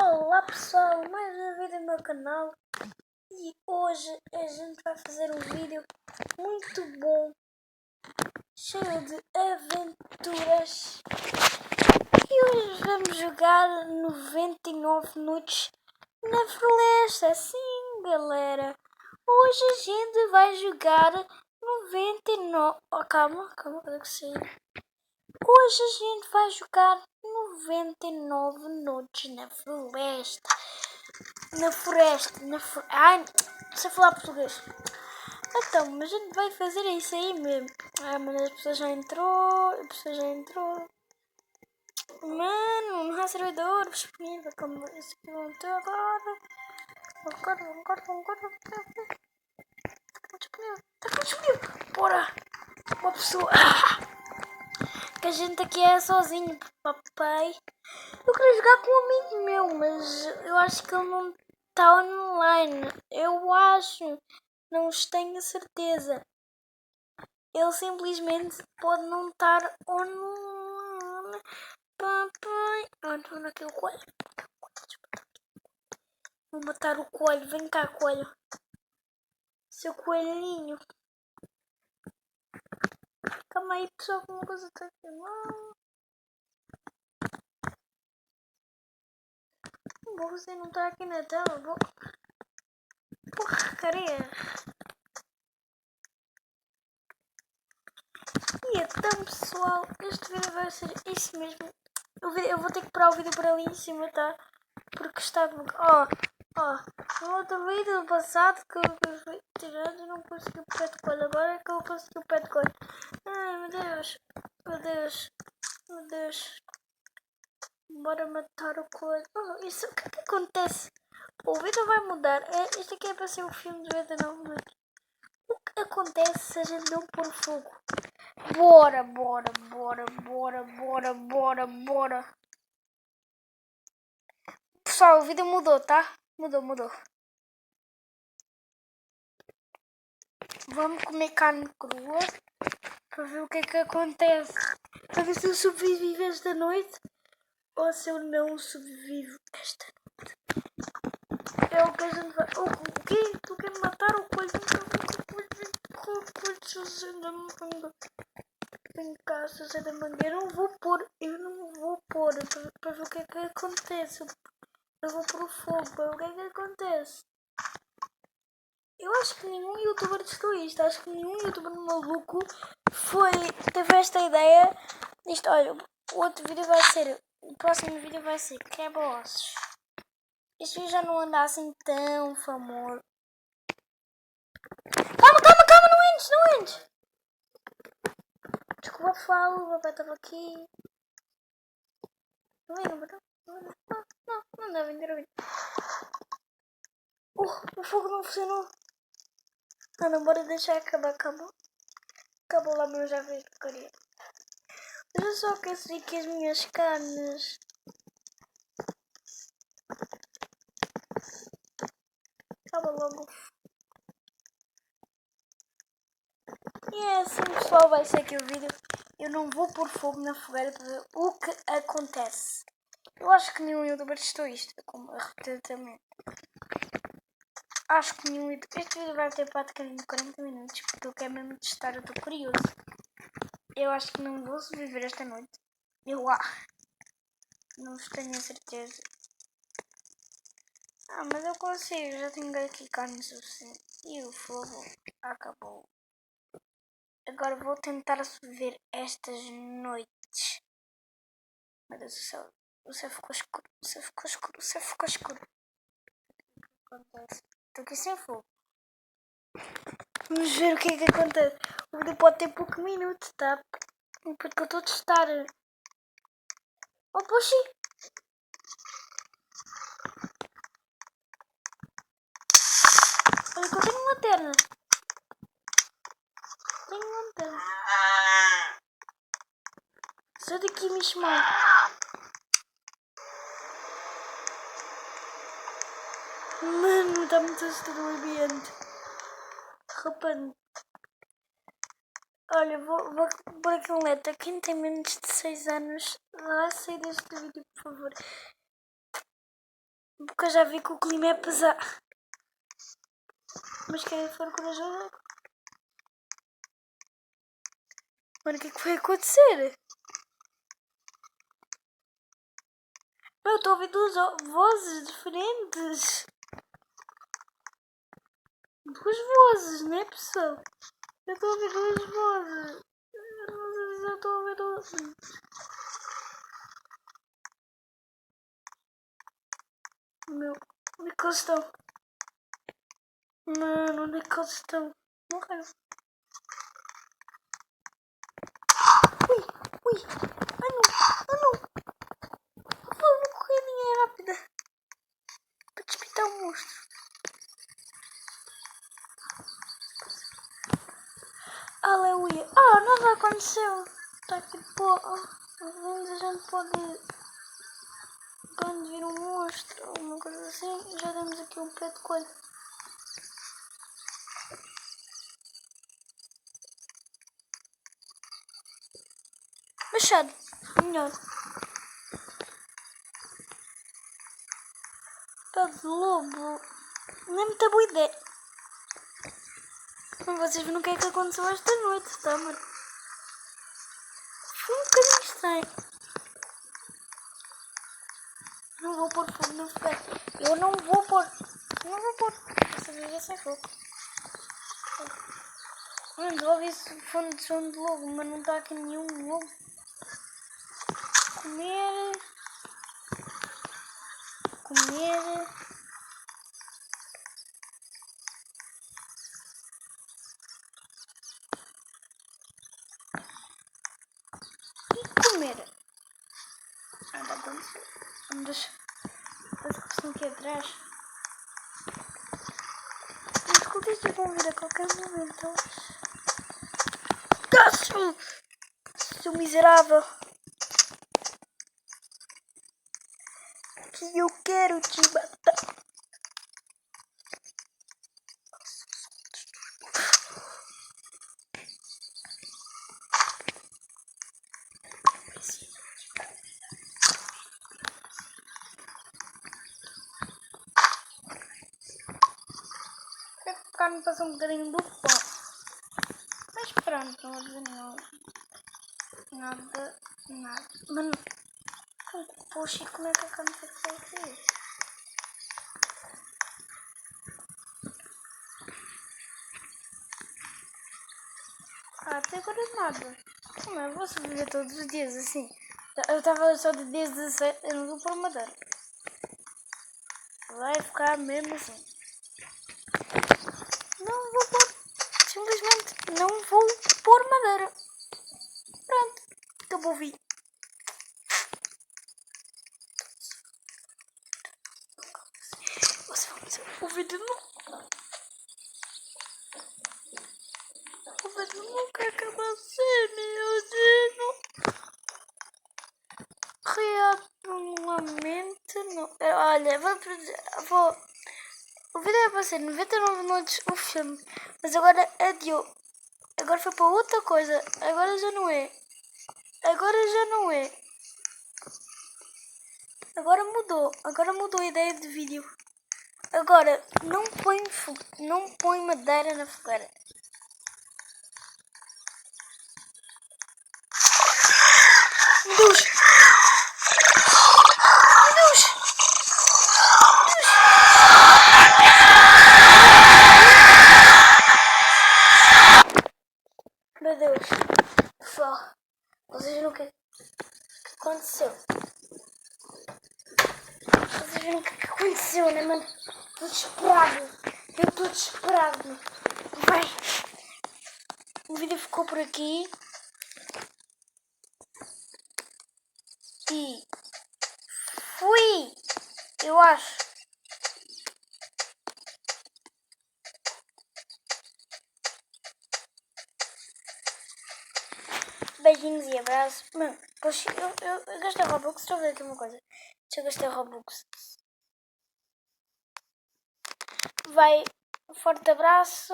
Olá pessoal, mais um vídeo no meu canal e hoje a gente vai fazer um vídeo muito bom, cheio de aventuras e hoje vamos jogar 99 minutos na floresta. Sim galera, hoje a gente vai jogar 99... Oh, calma, tem que sair. Hoje a gente vai jogar 99 noites na floresta. Ai, não sei falar português. Então, mas a gente vai fazer isso aí mesmo. Ah, mas a pessoa já entrou. Mano, não há servidor disponível. Como esse aqui vão ter agora. Agora. Está disponível. Bora. Uma pessoa. Que a gente aqui é sozinho, papai. Eu queria jogar com um amigo meu, mas eu acho que ele não está online. Eu acho, não tenho certeza. Ele simplesmente pode não estar online. Papai. Onde é que é o coelho? Vou matar o coelho. Vem cá, coelho. Seu coelhinho. Calma aí, pessoal, que uma coisa está aqui mal. Você não está aqui na tela. Porcaria. E então pessoal, este vídeo vai ser isso mesmo. Eu vou ter que parar o vídeo por ali em cima, tá? Porque está... no outro vídeo do passado que eu fui tirando e não consegui o pé de coelho. Agora é que eu consegui o pé de coelho. Ai meu Deus. Bora matar o coelho. Isso, o que é que acontece? O vídeo vai mudar. Este aqui é para ser o filme de 99 minutos. O que acontece se a gente não pôr fogo? Bora. Pessoal, o vídeo mudou, tá? Mudou. Vamos comer carne crua para ver o que é que acontece. Para ver se eu sobrevivo esta noite ou se eu não sobrevivo esta noite. É o que a gente vai... O quê? Tu quer matar o coelho? Vem cá, José da Mangueira. Eu não vou pôr para ver o que é que acontece. Eu vou pôr o fogo para ver o que é que acontece. Eu acho que nenhum youtuber testou isto. Acho que nenhum youtuber maluco teve esta ideia. Isto, olha, o próximo vídeo vai ser quebra-ossos. Este vídeo já não anda assim tão famoso. Calma, não entres. Desculpa, pessoal, o papai estava aqui. Não deve vir. O fogo não funcionou. Não, bora deixar acabar, acabou. Acabou lá, mas eu já vi porcaria. Deixa eu só aquecer aqui as minhas carnes. Acaba logo. E é assim, pessoal, vai ser aqui o vídeo. Eu não vou pôr fogo na fogueira para ver o que acontece. Eu acho que nenhum youtuber testou isto, como a repetir também. Acho que nenhum youtuber... Este vídeo vai ter praticamente 40 minutos, porque eu quero mesmo testar, eu estou curioso. Eu acho que não vou sobreviver esta noite. Não tenho a certeza. Mas eu consigo, já tenho aqui carne suficiente. E o fogo acabou. Agora vou tentar sobreviver estas noites. Meu Deus do céu. O céu ficou escuro. Acontece. Estou aqui sem fogo. Vamos ver o que é que acontece. O vídeo pode ter pouco minuto, tá? Porque eu estou a testar. Oh, poxa! Olha que eu tenho uma lanterna. Sai daqui, me chamar. Mano, está muito assustador o ambiente. De repente. Olha, vou pôr aqui um letra. Quem tem menos de 6 anos, vai sair deste vídeo, por favor. Porque eu já vi que o clima é pesado. Mas quem for corajoso... Mano, o que é que vai acontecer? Eu estou a ouvir duas vozes diferentes. Duas vozes, não é, pessoal? Eu estou a ouvir duas vozes. Eu não sei se eu estou a ouvir duas. Meu, onde é que eles estão? Mano, onde é que eles estão? Morreram. Ui, ui. Ah não, ah não. Vou correr minha rápida. Para despitar o monstro. Aleluia. Ah, nada aconteceu. Está aqui pô. A gente pode... Quando vir um monstro ou uma coisa assim, já demos aqui um pé de coelho. Machado, melhor. Pé de lobo. Não é muita boa ideia. Mas vocês viram o que é que aconteceu esta noite, tá, mano? Foi um bocadinho estranho. Não vou pôr fogo no foguete. Eu não vou pôr. Não vou pôr. Dessa vez é sem fogo. Mano, ouvi esse fone de som de lobo, mas não está aqui nenhum lobo. Comer. Comer. E comer. Ah, dá para ver. Vamos deixar. As que estão aqui atrás. Os cultistas vão vir a qualquer momento. Caço! Seu miserável! Que eu quero te matar! A carne passou um bocadinho do pão. Mas pronto, não. Nada. Mano, poxa, como é que a carne ficou aqui? Até agora nada. Como é? Vou sobreviver todos os dias assim. Eu estava só de dias 17, eu não vou pôr madeira. Vai ficar mesmo assim. Não vou pôr. Simplesmente não vou pôr madeira. Pronto. Acabou o vídeo. O vídeo não. O vídeo nunca acaba assim, meu Deus. Realmente não. Olha, vou. O vídeo é para ser 99 minutos o filme. Mas agora adiou. Agora foi para outra coisa. Agora já não é. Agora mudou. Agora mudou a ideia de vídeo. Agora não põe madeira na fogueira. Meu Deus! Meu Deus! Meu Deus! Pessoal, vocês viram o que aconteceu? Vocês viram o que aconteceu, né, mano? Estou desesperado. Eu estou desesperado. Vai! O vídeo ficou por aqui. E fui! Eu acho. Beijinhos e abraços. Mano, poxa, eu gastei Robux. Deixa eu ver aqui uma coisa. Deixa eu gastar Robux. Vai, um forte abraço.